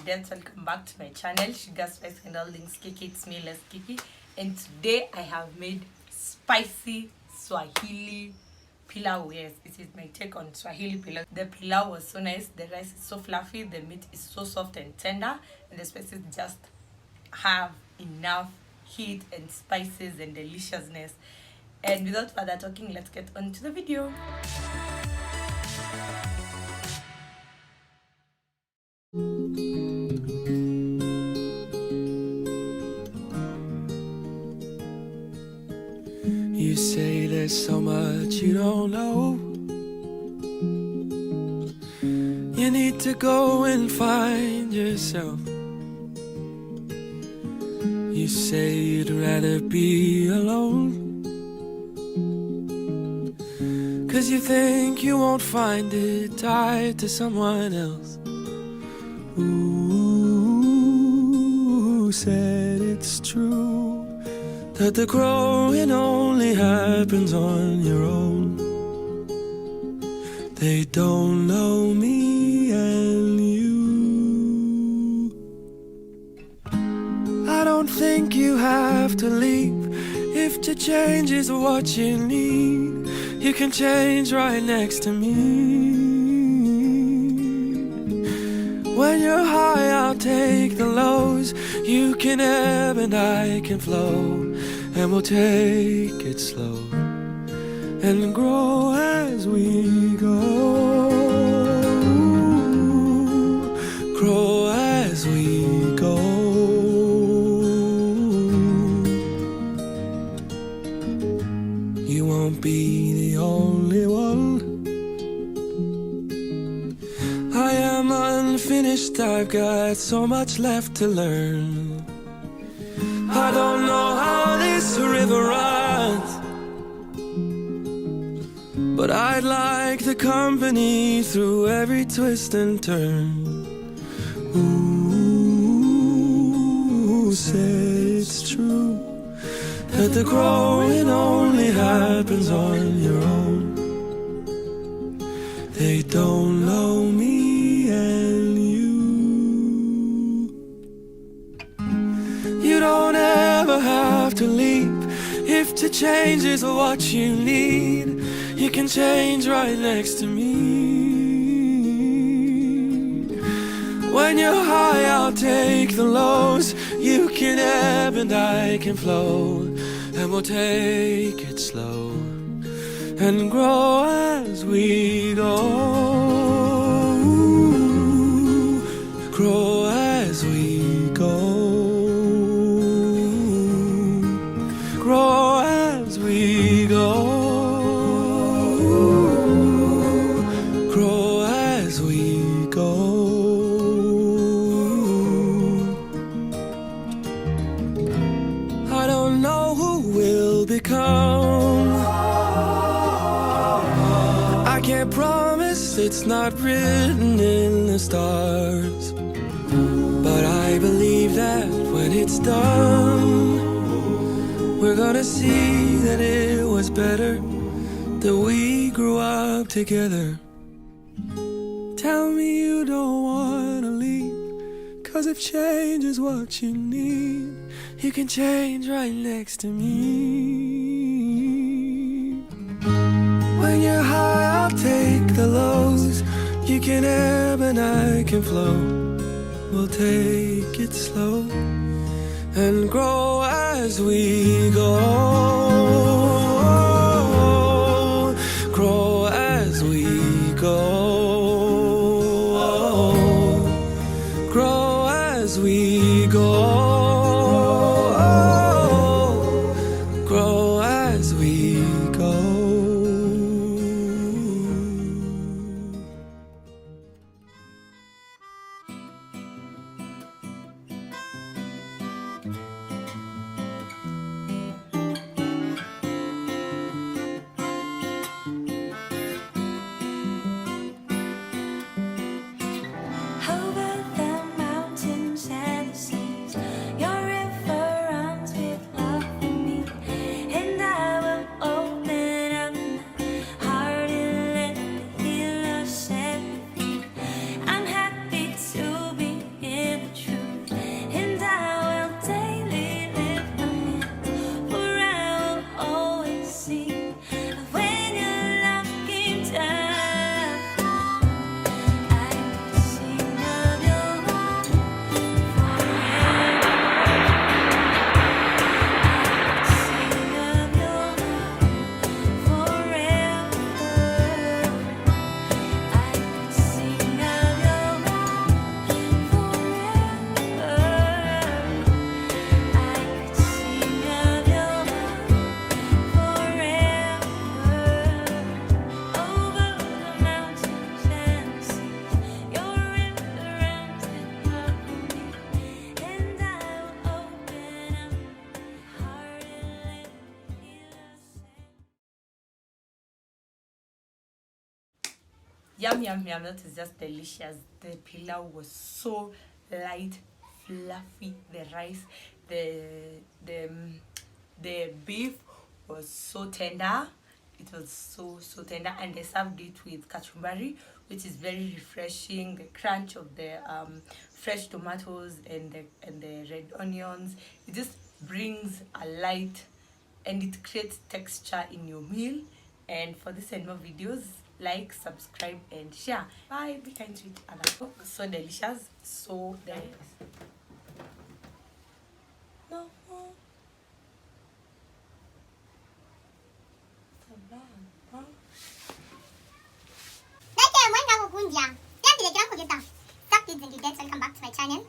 gents, welcome back to my channel, Sugar Spice and all things Kiki. It's me, Les Kiki, and today I have made spicy Swahili pilau. Yes, it is my take on Swahili pilau. The pilau was so nice, the rice is so fluffy, the meat is so soft and tender, and the spices just have enough heat and spices and deliciousness. And without further talking, let's get on to the video. You say there's so much you don't know. You need to go and find yourself. You say you'd rather be alone, 'cause you think you won't find it tied to someone else. Who said it's true that the growing only happens on your own? They don't know me and you. I don't think you have to leave. If to change is what you need, you can change right next to me. When you're high, I'll take the lows. You can ebb and I can flow, and we'll take it slow and grow as we go. Grow as we go. You won't be the only one. I am unfinished, I've got so much left to learn. I don't know how this river runs, but I'd like the company through every twist and turn. Who said it's true that the growing only happens on your own? They don't know me and you. You don't ever have to leave. If to change is what you need, you can change right next to me. When you're high, I'll take the lows. You can ebb and I can flow, and we'll take it slow and grow as we go. Grow as we go. Grow as we go. Grow as we go. I don't know who we'll become. I can't promise, it's not written in the stars, but I believe that when it's done, we're gonna see that it was better that we grew up together. Tell me you don't wanna leave, 'cause if change is what you need, you can change right next to me. When you're high, I'll take the lows. You can ebb and I can flow. We'll take it slow and grow as we go. Grow as we go. Grow as we go. Grow as we go. Yum, yum, yum. That is just delicious. The pilau was so light, fluffy. The rice, the beef was so tender. It was so tender, and they served it with kachumbari, which is very refreshing. The crunch of the fresh tomatoes and the red onions, it just brings a light, and it creates texture in your meal. And for this and more videos, like, subscribe, and share. Bye. Be kind to each other. So delicious. So delicious. No. Welcome back to my channel.